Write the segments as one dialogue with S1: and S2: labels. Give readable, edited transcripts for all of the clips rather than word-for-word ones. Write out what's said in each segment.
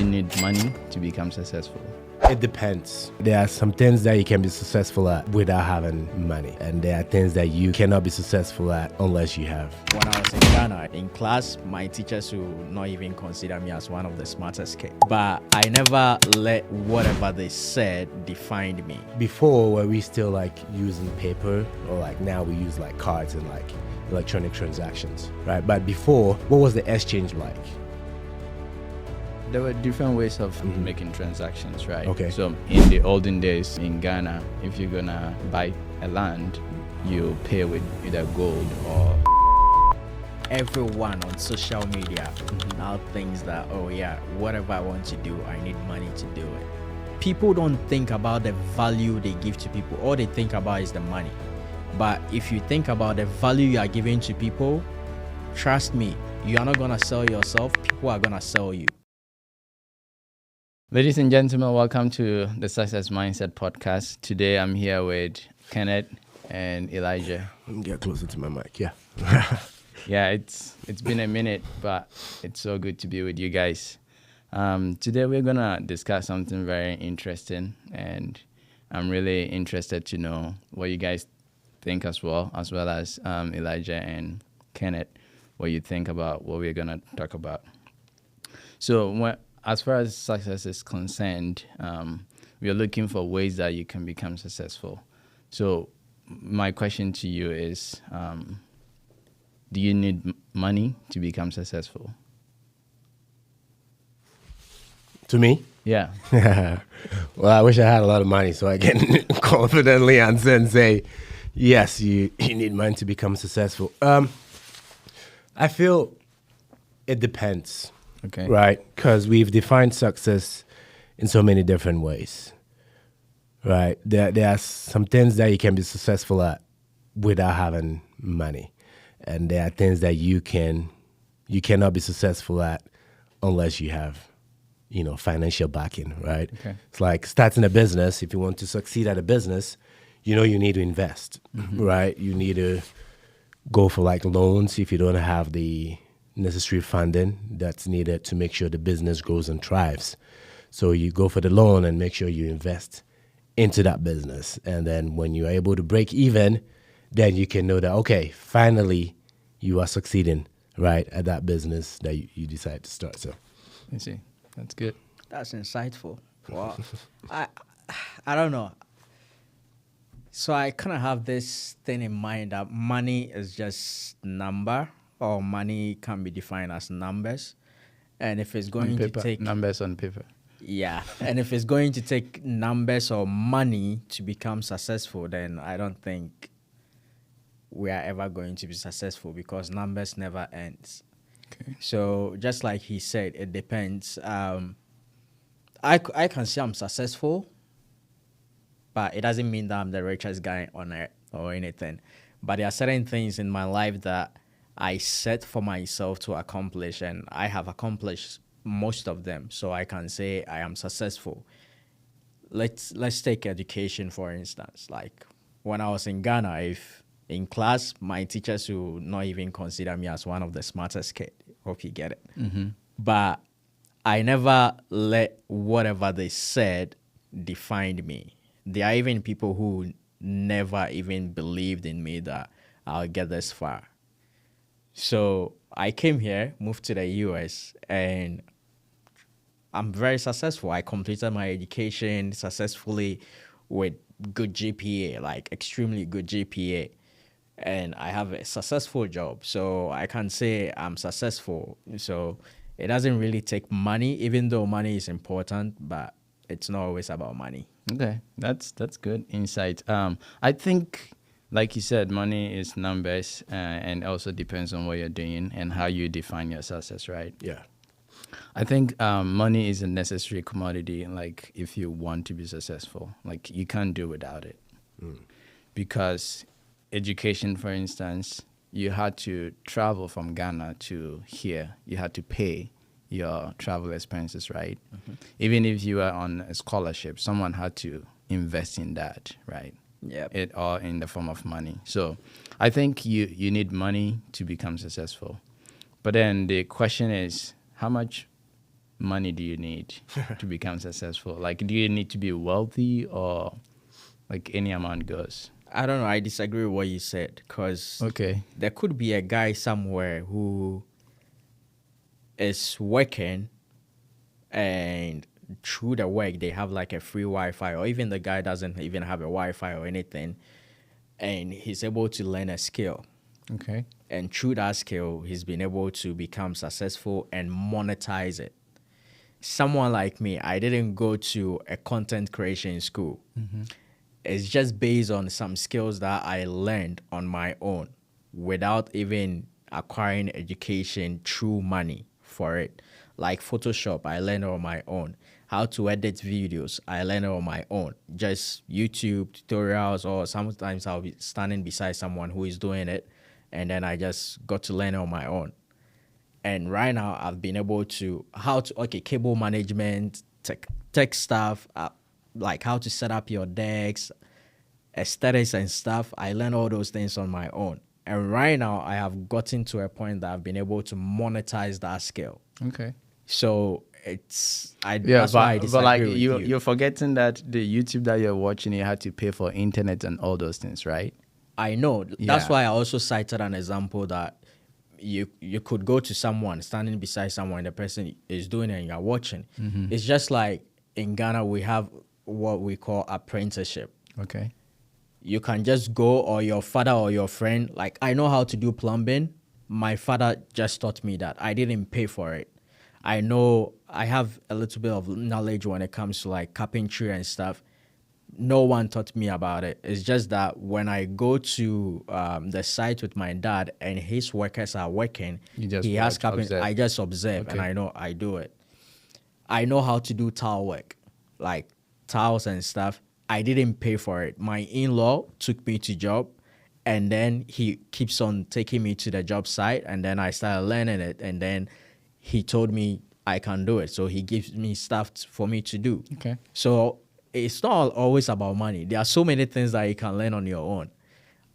S1: you need money to become successful?
S2: It depends. There are some things that you can be successful at without having money, and there are things that you cannot be successful at unless you have.
S3: When I was in Ghana, in class, my teachers would not even consider me as one of the smartest kids. But I never let whatever they said define me.
S2: Before, were we still like using paper, or like now we use like cards and like electronic transactions, right? But before, what was the exchange like?
S1: There were different ways of making transactions, right?
S2: Okay.
S1: So in the olden days in Ghana, if you're gonna buy a land, you pay with either gold or...
S3: Everyone on social media now thinks that, oh yeah, whatever I want to do, I need money to do it. People don't think about the value they give to people. All they think about is the money. But if you think about the value you are giving to people, trust me, you are not gonna sell yourself, people are gonna sell you.
S1: Ladies and gentlemen, welcome to the Success Mindset podcast. Today I'm here with Kenneth and Elijah.
S2: Get closer to my mic, yeah.
S1: Yeah, it's been a minute, but it's so good to be with you guys. Today we're gonna discuss something very interesting, and I'm really interested to know what you guys think as well as Elijah and Kenneth, what you think about what we're gonna talk about. So as far as success is concerned, we are looking for ways that you can become successful. So my question to you is, do you need money to become successful?
S2: To me?
S1: Yeah.
S2: Well, I wish I had a lot of money so I can confidently answer and say, yes, you need money to become successful. I feel it depends.
S1: Okay.
S2: Right? Because we've defined success in so many different ways. Right? There are some things that you can be successful at without having money. And there are things that you cannot be successful at unless you have, financial backing, right?
S1: Okay.
S2: It's like starting a business. If you want to succeed at a business, you need to invest, right? You need to go for like loans if you don't have the necessary funding that's needed to make sure the business grows and thrives. So you go for the loan and make sure you invest into that business. And then when you're able to break even, then you can know that, okay, finally you are succeeding, right, at that business that you decide to start. So
S1: I see. That's good.
S3: That's insightful. Wow. I don't know. So I kind of have this thing in mind that money is just number, or money can be defined as numbers. And if it's going to take...
S1: Numbers on paper.
S3: Yeah. And if it's going to take numbers or money to become successful, then I don't think we are ever going to be successful because numbers never ends.
S1: Okay.
S3: So just like he said, it depends. I can say I'm successful, but it doesn't mean that I'm the richest guy on earth or anything. But there are certain things in my life that I set for myself to accomplish, and I have accomplished most of them. So I can say I am successful. Let's take education, for instance. Like when I was in Ghana, if in class, my teachers would not even consider me as one of the smartest kids. Hope you get it. But I never let whatever they said define me. There are even people who never even believed in me that I'll get this far. So I came here, moved to the US, and I'm very successful. I completed my education successfully with good GPA, like extremely good GPA. And I have a successful job. So I can say I'm successful. So it doesn't really take money, even though money is important, but it's not always about money.
S1: Okay, that's good insight. I think, like you said, money is numbers, and also depends on what you're doing and how you define your success, right?
S2: yeah.
S1: I think money is a necessary commodity. Like if you want to be successful, like you can't do without it, because education, for instance, you had to travel from Ghana to here. You had to pay your travel expenses, right? Even if you were on a scholarship, someone had to invest in that, right?
S3: Yeah.
S1: It all in the form of money. So I think you need money to become successful. But then the question is, how much money do you need to become successful? Like, do you need to be wealthy, or like any amount goes?
S3: I don't know. I disagree with what you said, because
S1: Okay.
S3: there could be a guy somewhere who is working, and through the work they have like a free Wi-Fi, or even the guy doesn't even have a Wi-Fi or anything, and he's able to learn a skill.
S1: Okay.
S3: And through that skill, he's been able to become successful and monetize it. Someone like me, I didn't go to a content creation school. It's just based on some skills that I learned on my own without even acquiring education through money for it. Like Photoshop, I learned on my own. How to edit videos, I learned on my own. Just YouTube tutorials, or sometimes I'll be standing beside someone who is doing it, and then I just got to learn on my own. And right now, I've been able to cable management, tech stuff, like how to set up your decks, aesthetics and stuff. I learned all those things on my own. And right now, I have gotten to a point that I've been able to monetize that skill.
S1: Okay.
S3: So that's why I disagree
S1: but like
S3: with
S1: you're forgetting that the YouTube that you're watching, you had to pay for internet and all those things, right?
S3: I know.
S1: Yeah.
S3: That's why I also cited an example that you could go to someone, standing beside someone, the person is doing it and you're watching. It's just like in Ghana, we have what we call apprenticeship.
S1: Okay.
S3: You can just go, or your father or your friend, like I know how to do plumbing. My father just taught me that. I didn't pay for it. I know I have a little bit of knowledge when it comes to like carpentry and stuff. No one taught me about it. It's just that when I go to the site with my dad and his workers are working, he has carpentry. I just observe, and I know I do it. I know how to do tile work, like tiles and stuff. I didn't pay for it. My in-law took me to job, and then he keeps on taking me to the job site, and then I started learning it, and then he told me I can do it. So he gives me stuff for me to do.
S1: Okay.
S3: So it's not always about money. There are so many things that you can learn on your own.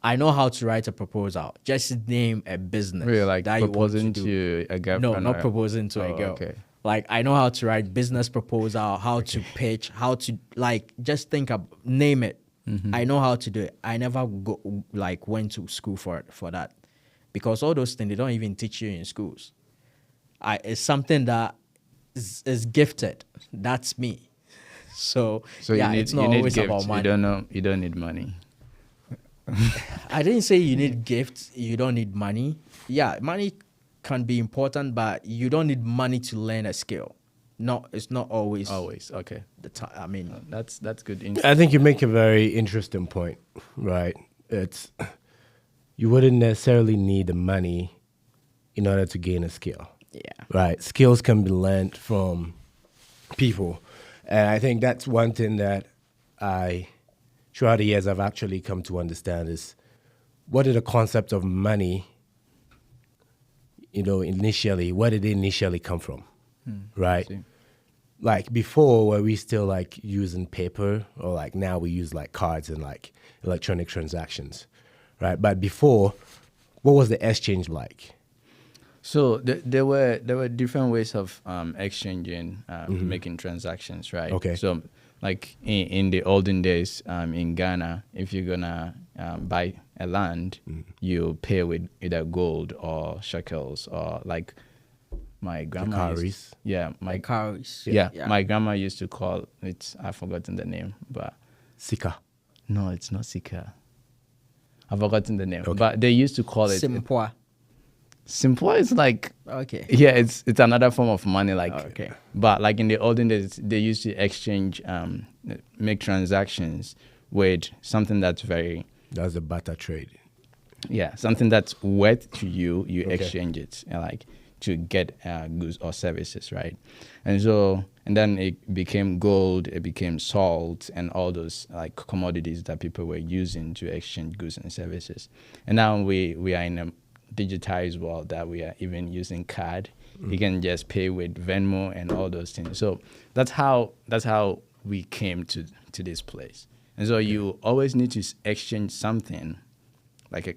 S3: I know how to write a proposal. Just name a business.
S1: Really, like
S3: that
S1: proposing
S3: you want to do.
S1: to a girlfriend?
S3: No, not proposing to a girl.
S1: Okay.
S3: Like I know how to write business proposal, how to pitch, how to like just think of name it. I know how to do it. I never went to school for that, because all those things they don't even teach you in schools. It's something that is gifted. That's me. So yeah, it's not always about money.
S1: You don't need money.
S3: I didn't say you need gifts. You don't need money. Yeah, money can be important, but you don't need money to learn a skill. No, it's not always.
S1: Always. Okay.
S3: The time. I mean,
S1: that's good.
S2: I think you make a very interesting point, right? It's you wouldn't necessarily need the money in order to gain a skill.
S3: yeah.
S2: Right. Skills can be learned from people. And I think that's one thing that throughout the years, I've actually come to understand is what did the concept of money, initially, where did it initially come from? Right? Like before, were we still like using paper, or like now we use like cards and like electronic transactions, right? But before, what was the exchange like?
S1: So there were different ways of exchanging, making transactions, right?
S2: Okay.
S1: So like in the olden days, in Ghana, if you're gonna buy a land, you pay with either gold or shekels, or like my grandma. My
S3: cowries.
S1: my grandma used to call it. I've forgotten the name, but
S2: Sika.
S1: no, it's not sika. I've forgotten the name,
S2: Okay.
S1: but they used to call it
S3: Simpoa.
S1: Simple is like,
S3: Okay.
S1: yeah, it's another form of money, like,
S3: Okay.
S1: But like in the olden days, they used to exchange, make transactions with something that's
S2: That's the barter trade.
S1: something that's worth to you. You
S2: Okay.
S1: exchange it, like to get goods or services, right? And then it became gold, it became salt, and all those like commodities that people were using to exchange goods and services. And now we are in a digitized world that we are even using card. You can just pay with Venmo and all those things. So that's how we came to this place. And so you always need to exchange something like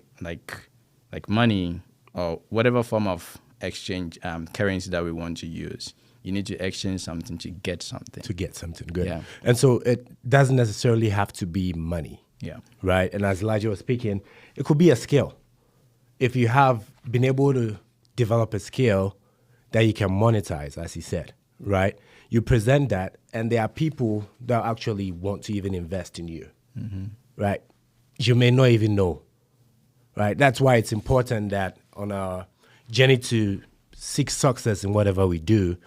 S1: money or whatever form of exchange currency that we want to use. you need to exchange something to get something.
S2: To get something good.
S1: Yeah.
S2: And so it doesn't necessarily have to be money.
S1: Yeah.
S2: Right? And as Elijah was speaking, it could be a skill. If you have been able to develop a skill that you can monetize, as he said, right? You present that, and there are people that actually want to even invest in you, right? You may not even know, right? That's why it's important that on our journey to seek success in whatever we do,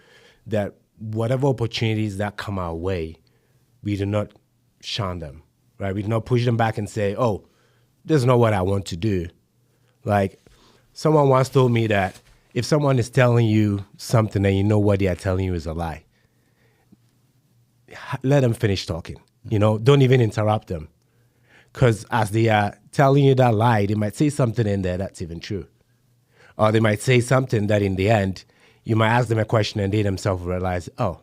S2: that whatever opportunities that come our way, we do not shun them, right? We do not push them back and say, oh, this is not what I want to do. Like, someone once told me that if someone is telling you something and you know what they are telling you is a lie, let them finish talking. You know, don't even interrupt them. Because as they are telling you that lie, they might say something in there that's even true. Or they might say something that in the end, you might ask them a question and they themselves realize, oh,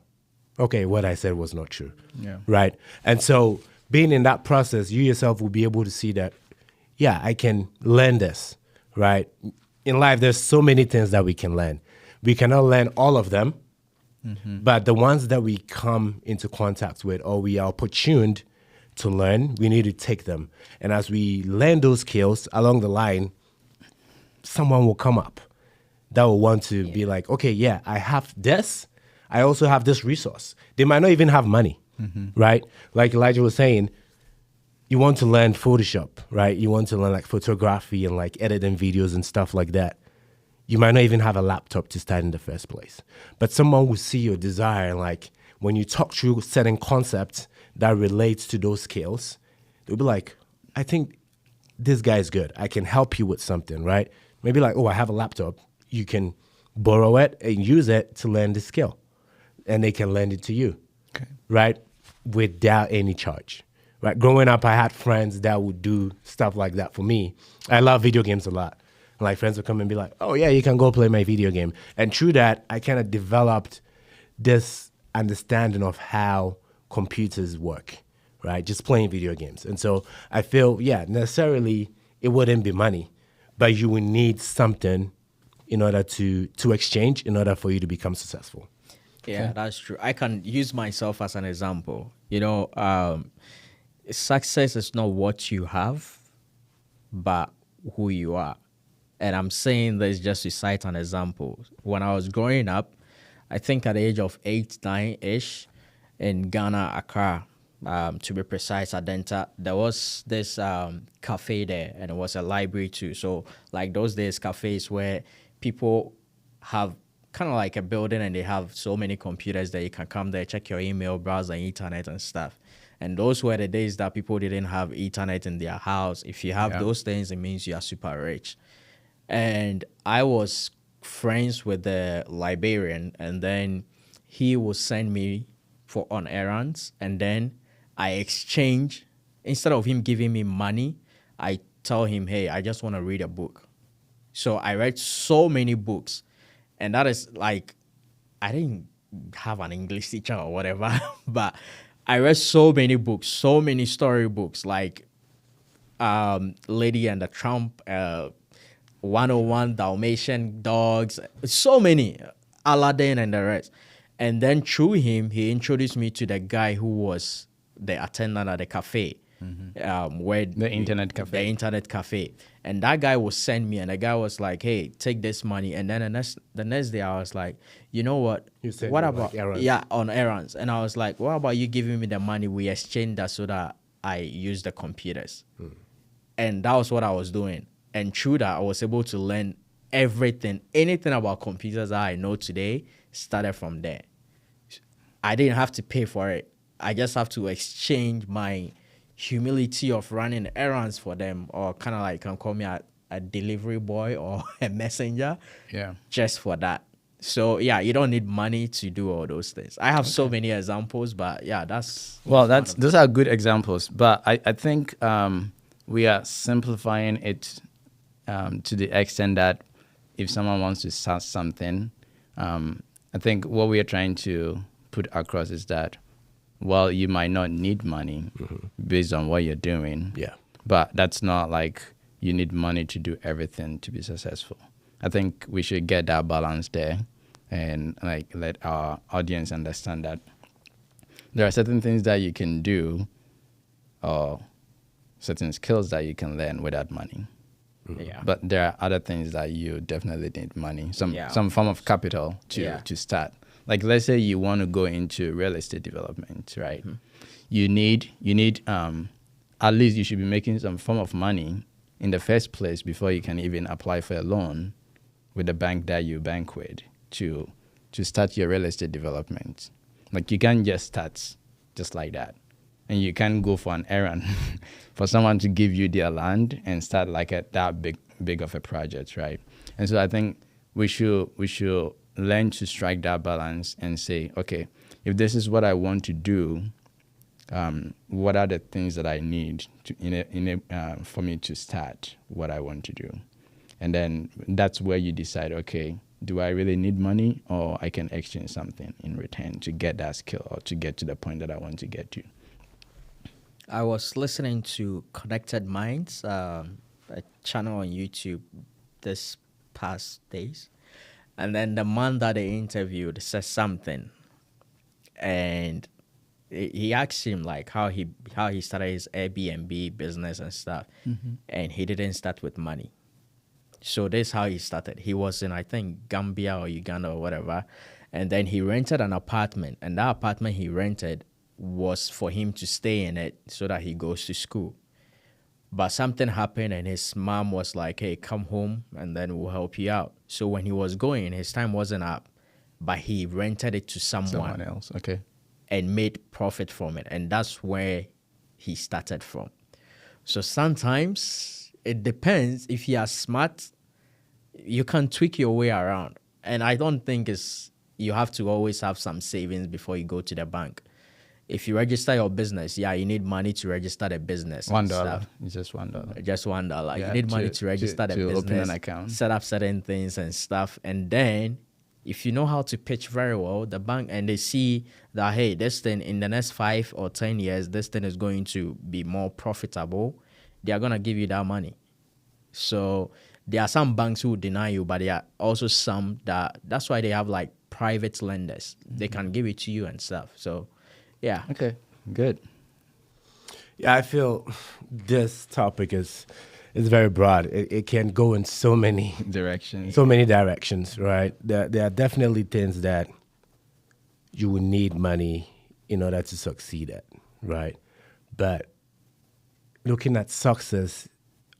S2: okay, what I said was not true.
S1: Yeah.
S2: Right? And so being in that process, you yourself will be able to see that, yeah, I can learn this, right? In life, there's so many things that we can learn. We cannot learn all of them, but the ones that we come into contact with or we are opportuned to learn, we need to take them. And as we learn those skills along the line, someone will come up that will want to be like, okay, yeah, I have this. I also have this resource. They might not even have money, right? Like Elijah was saying, you want to learn Photoshop, right? You want to learn like photography and like editing videos and stuff like that. You might not even have a laptop to start in the first place. But someone will see your desire, and like when you talk through certain concepts that relates to those skills, they'll be like, I think this guy is good. I can help you with something, right? Maybe like, oh, I have a laptop. You can borrow it and use it to learn the skill. And they can lend it to you, right? Without any charge. Right, growing up, I had friends that would do stuff like that for me. I love video games a lot. Like friends would come and be like, oh yeah, you can go play my video game. And through that, I kind of developed this understanding of how computers work, right? Just playing video games. And so I feel, yeah, necessarily it wouldn't be money, but you would need something in order to exchange in order for you to become successful.
S3: Yeah, that's true. I can use myself as an example. You know, success is not what you have, but who you are. And I'm saying this just to cite an example. When I was growing up, I think at the age of 8, 9-ish, in Ghana, Accra, to be precise, at Denta, there was this cafe there, and it was a library too. So like those days, cafes where people have kind of like a building and they have so many computers that you can come there, check your email, browse the internet and stuff. And those were the days that people didn't have internet in their house. If you have those things, it means you are super rich. And I was friends with the librarian, and then he would send me on errands, and then I exchange. Instead of him giving me money, I tell him, hey, I just want to read a book. So I read so many books, and that is like, I didn't have an English teacher or whatever, but I read so many books, so many story books, like Lady and the Tramp, 101 Dalmatian Dogs, so many, Aladdin and the rest. And then through him, he introduced me to the guy who was the attendant at the cafe, where
S1: The internet cafe.
S3: The internet cafe. And that guy would send me, and the guy was like, hey, take this money. And then the next day I was like, you know what?
S2: You said
S3: What
S2: you
S3: about
S2: like errands.
S3: Yeah, on errands. And I was like, what about you giving me the money? We exchange that so that I use the computers. And that was what I was doing. And through that, I was able to learn everything, anything about computers that I know today started from there. I didn't have to pay for it. I just have to exchange my humility of running errands for them, or kind of like, you can call me a delivery boy or a messenger, just for that. So yeah, you don't need money to do all those things. I have so many examples, but yeah, those
S1: are good examples. But I think we are simplifying it to the extent that if someone wants to start something, I think what we are trying to put across is that, well, you might not need money based on what you're doing.
S2: Yeah.
S1: But that's not like you need money to do everything to be successful. I think we should get that balance there. and like let our audience understand that there are certain things that you can do or certain skills that you can learn without money.
S3: Yeah.
S1: But there are other things that you definitely need money,
S3: Yeah.
S1: some form of capital to
S3: Yeah.
S1: to start. Like let's say you want to go into real estate development, right? You need at least you should be making some form of money in the first place before you can even apply for a loan with the bank that you bank with to start your real estate development. Like you can't just start just like that. And you can't go for an errand for someone to give you their land and start like that big of a project, right? And so I think we should learn to strike that balance and say, okay, if this is what I want to do, what are the things that I need for me to start what I want to do? And then that's where you decide, okay, do I really need money, or I can exchange something in return to get that skill or to get to the point that I want to get to.
S3: I was listening to Connected Minds, a channel on YouTube, this past days, and then the man that they interviewed said something, and he asked him like how he started his Airbnb business and stuff, and he didn't start with money. So this is how he started. He was in, I think, Gambia or Uganda or whatever, and then he rented an apartment, and that apartment he rented was for him to stay in it so that he goes to school. But something happened and his mom was like, hey, come home and then we'll help you out. So when he was going, his time wasn't up, but he rented it to someone
S1: else. Okay.
S3: and made profit from it. And that's where he started from. So sometimes it depends. If you are smart, you can tweak your way around. And I don't think you have to always have some savings before you go to the bank. If you register your business, you need money to register the business.
S1: $1. It's just $1.
S3: Just $1.
S1: Yeah,
S3: you need money to register the business,
S1: open an account,
S3: set up certain things and stuff. And then if you know how to pitch very well, the bank, and they see that, hey, this thing in the next 5 or 10 years, this thing is going to be more profitable, they are going to give you that money. So there are some banks who deny you, but there are also some that's why they have like private lenders. They can give it to you and stuff. So yeah.
S1: Okay, good.
S2: Yeah, I feel this topic is very broad. It can go in so many
S1: directions.
S2: Right? There are definitely things that you will need money in order to succeed at, right? But looking at success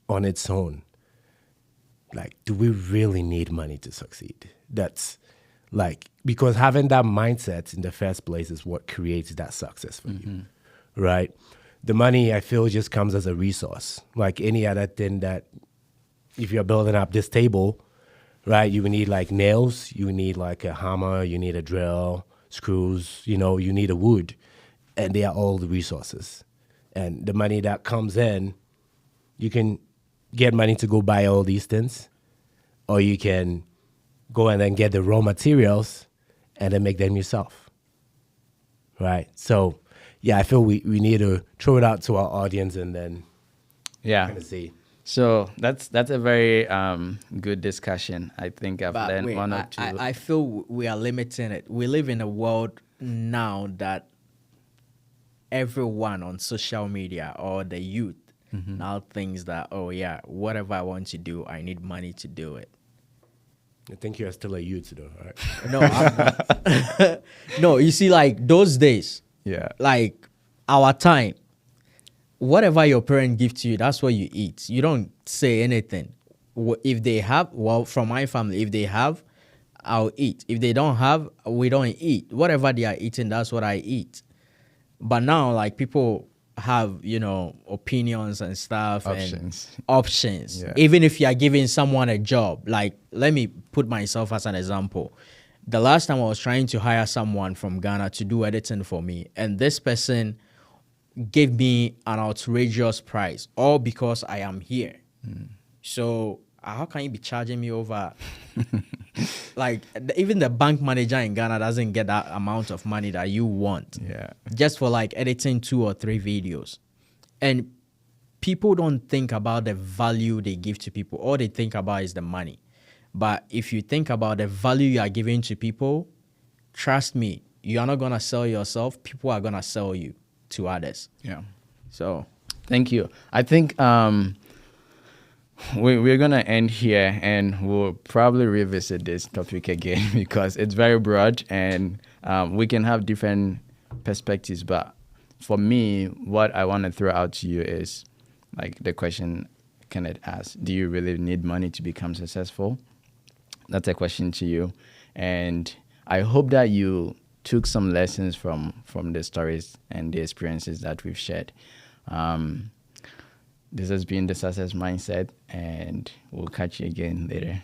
S2: on its own, like, do we really need money to succeed? That's like, because having that mindset in the first place is what creates that success for you, right? The money, I feel, just comes as a resource. Like any other thing that, if you're building up this table, right, you would need like nails, you need like a hammer, you need a drill, screws, you need a wood, and they are all the resources. And the money that comes in, you can get money to go buy all these things, or you can go and then get the raw materials and then make them yourself, right? So, yeah, I feel we need to throw it out to our audience and then kind of see.
S1: So that's a very good discussion. I think I've learned one or two.
S3: I feel we are limiting it. We live in a world now that everyone on social media or the youth now thinks that, oh yeah, whatever I want to do, I need money to do it.
S2: I think you're still a youth though, right?
S3: No, I'm not. No, you see, like those days, like our time, whatever your parents give to you, that's what you eat. You don't say anything. If they have, well, from my family, if they have, I'll eat. If they don't have, we don't eat. Whatever they are eating, that's what I eat. But now, like, people have, opinions and stuff. Options.
S1: Yeah.
S3: Even if you are giving someone a job, like, let me put myself as an example. The last time I was trying to hire someone from Ghana to do editing for me, and this person gave me an outrageous price, all because I am here. So how can you be charging me over? Like, even the bank manager in Ghana doesn't get that amount of money that you want.
S1: Yeah.
S3: Just for like editing 2 or 3 videos. And people don't think about the value they give to people. All they think about is the money. But if you think about the value you are giving to people, trust me, you are not going to sell yourself. People are going to sell you to others.
S1: Yeah.
S3: So
S1: Thank you. I think we're going to end here, and we'll probably revisit this topic again because it's very broad, and we can have different perspectives. But for me, what I want to throw out to you is like the question Kenneth asked, do you really need money to become successful? That's a question to you. And I hope that you took some lessons from the stories and the experiences that we've shared. This has been the Success Mindset, and we'll catch you again later.